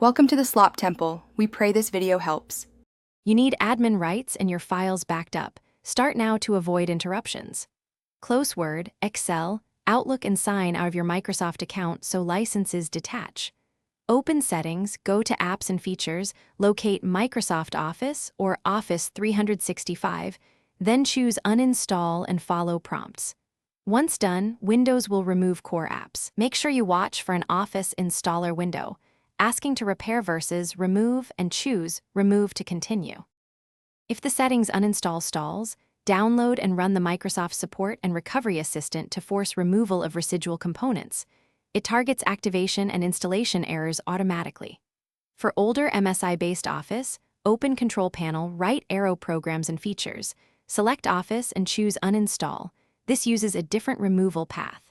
Welcome to the Slop Temple. We pray this video helps. You need admin rights and your files backed up. Start now to avoid interruptions. Close Word, Excel, Outlook, and Sign out of your Microsoft account so licenses detach. Open Settings, go to Apps and Features, locate Microsoft Office or Office 365, then choose Uninstall and follow prompts. Once done, Windows will remove core apps. Make sure you watch for an Office installer window, asking to repair versus remove, and choose Remove to continue. If the settings uninstall stalls, download and run the Microsoft Support and Recovery Assistant to force removal of residual components. It targets activation and installation errors automatically. For older MSI-based Office, open Control Panel, right arrow Programs and Features, select Office and choose Uninstall. This uses a different removal path.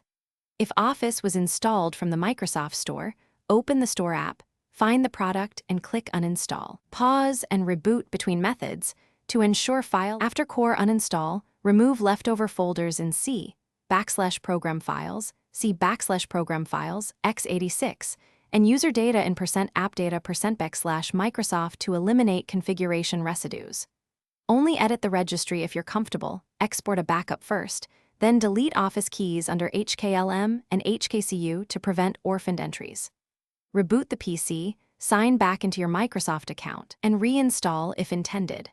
If Office was installed from the Microsoft Store, open the Store app, find the product, and click Uninstall. Pause and reboot between methods to ensure file. After core uninstall, remove leftover folders in C/program files, C/program files, x86, and user data in %appdata %bec/Microsoft to eliminate configuration residues. Only edit the registry if you're comfortable, export a backup first, then delete Office keys under HKLM and HKCU to prevent orphaned entries. Reboot the PC, sign back into your Microsoft account, and reinstall if intended.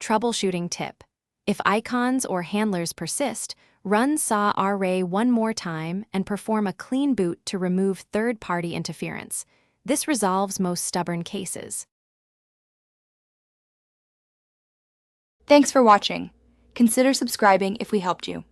Troubleshooting tip: if icons or handlers persist, run SA-RA one more time and perform a clean boot to remove third-party interference. This resolves most stubborn cases. Thanks for watching. Consider subscribing if we helped you.